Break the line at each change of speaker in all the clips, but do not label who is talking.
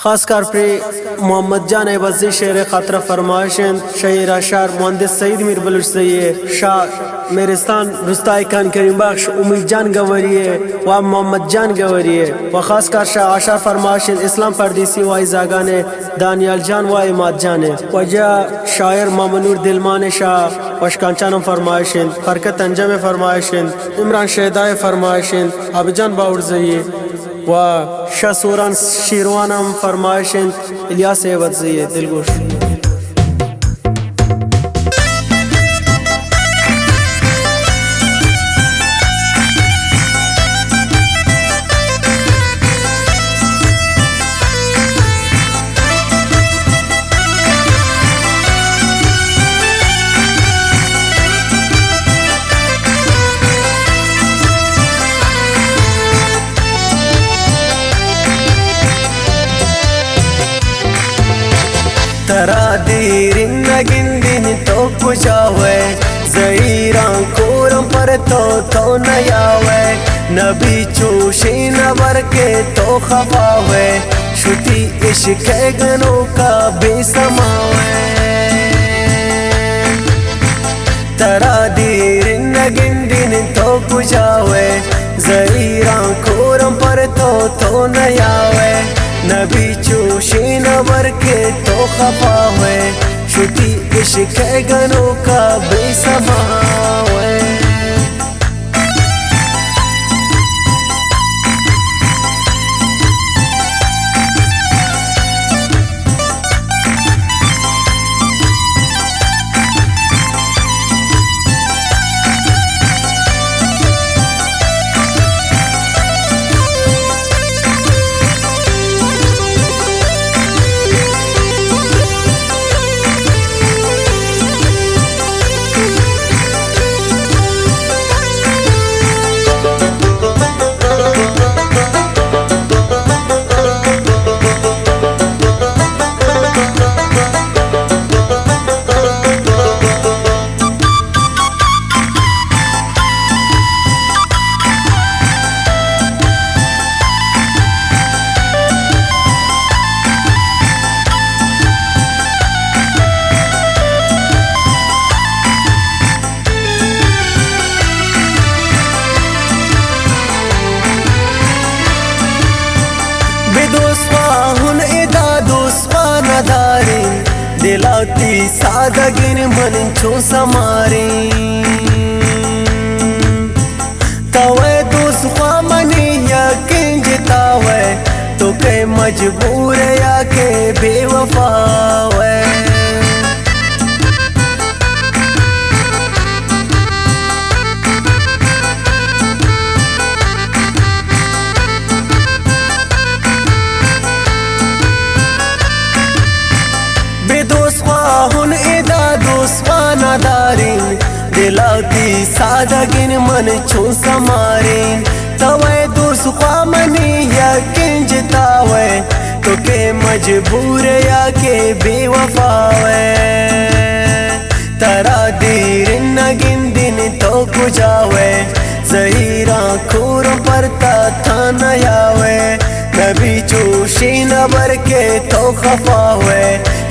खासकर पे मोहम्मद जान वजी शेर खतरा फरमाइशन शहीर अशार मुहंदिस सईद मीर बलूच सैयद शाह मेरिस्तान रुस्ताई खान करीम बख्श उम्मीद जान गवरिए व मोहम्मद जान गवरिए व खासकर शाह अशार फरमाइशन इस्लाम परदेसी वाई जागाने दानियाल जान व इमाद जाने वजह शायर मामनूर दिलमान शाह वशकांचानम फरमाइशन फरकत अंजम फरमाइशन इमरान शहदाय फरमाइशन अबजान बाउरजई व शसूरान शीरवानम फरमाइशन इलियास वजी दिलगोश।
तरा दीरिन नगिंदिन तो कुजावे ज़हीरा कोरम पर तो नयावे नबी चूशी नबर के तो खफावे शुति इश्क गनो का बेसमावे तरा दीरिन नगिंदिन तो कुजावे ज़हीरा कोरम पर तो नयावे नबी चूशी नबर के तो खफा हुए शुति इश्क गनो का बेसमावे। बेदोस्वाहुन एदा दोस्वाना दारिन दिलाती सादगिन मन छो समारी तवे दोस्वा मनी यकीन जितावे तो के मजबूर या के बेवफावे बेदोस्वाहुन एदा दोस्वाना दारिन दिलाती सादगिन मन छो समारिन तवे दोस्वा मनी यकीन जितावे तो के मजबूर या के बेवफावे तरा दीरिन नगिंदिन तो कुजावे ज़हीरा खूरम परता था नयावे नबी चूशी नबर के तो खफा हुए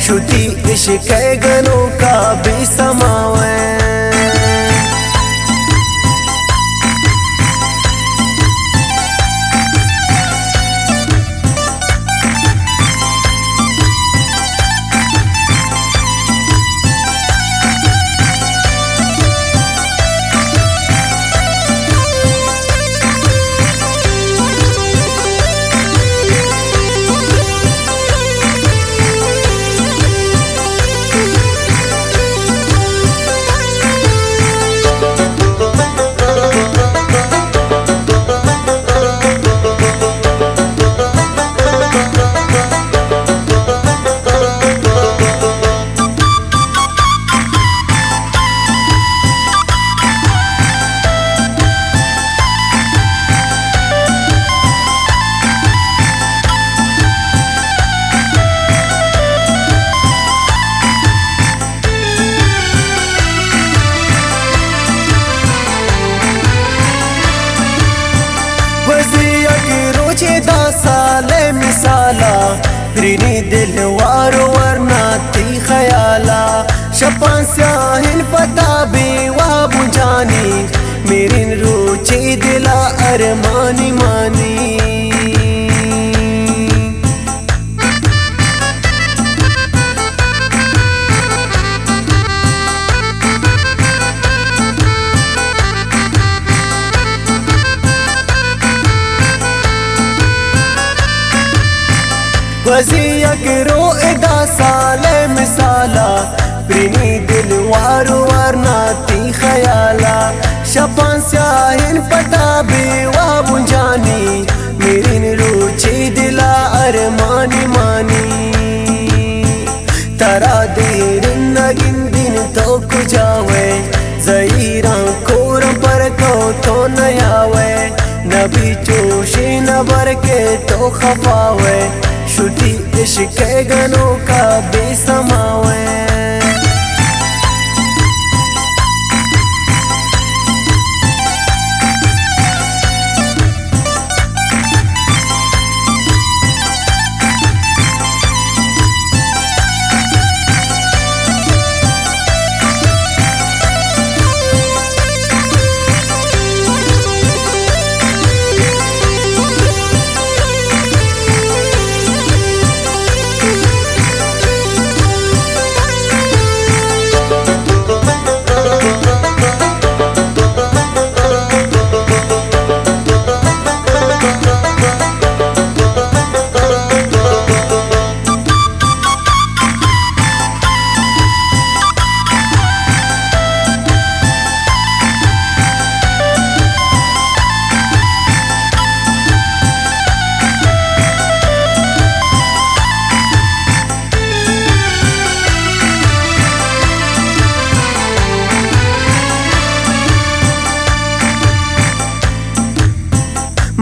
शुति इश्क गनो का बेसमावे। برینی دل وارو ورناتی خیالا شپان سیاهن پتا بی وابو جانی میرین روچی دلا ارمانی مانی وزی یک رو ادا سال مثالا برینی دل وارو ورناتی خیالا شپان سیاهن پتا بی وابو جانی میرین روچی دلا ارمانی مانی ترا دیرن نگین دین تو کجاوے زہیران کورم پر کو تو نیاوے نبی چوشی نبر کے تو خفاوے شوتی عشق گنوں کا بے سماوے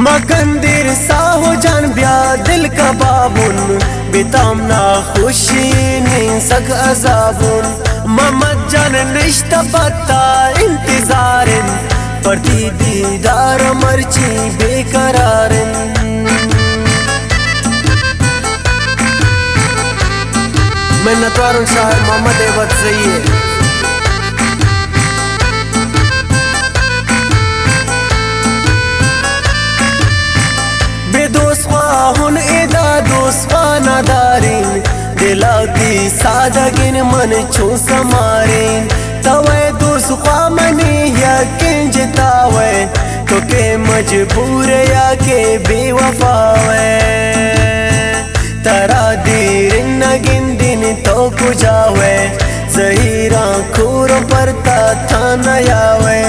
मकंदीर साहो जान ब्या दिल का बाबुन बितामना खुशी नी सक अजाबुन ममद जान निश्ता पत्ता इंतजारिन परती दीदार मर्ची बेकरारिन मैं नतवारुन शायर मोहम्मद एवद ज़हिए दोस्वाहुन एदा दोस्वाना दारिन दिलाती सादगिन मन छू समारिन तवे दोस्वा मनी यकीन जितावे तो के मजबूर या के बेवफावे तरा दीरिन नगिन दिन तो कुजावे ज़हीरा खूर परता था नयावे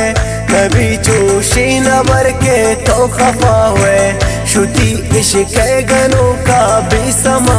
कभी चोशी नबर के तो खफावे शुती इश्क़ गनों का बेसमा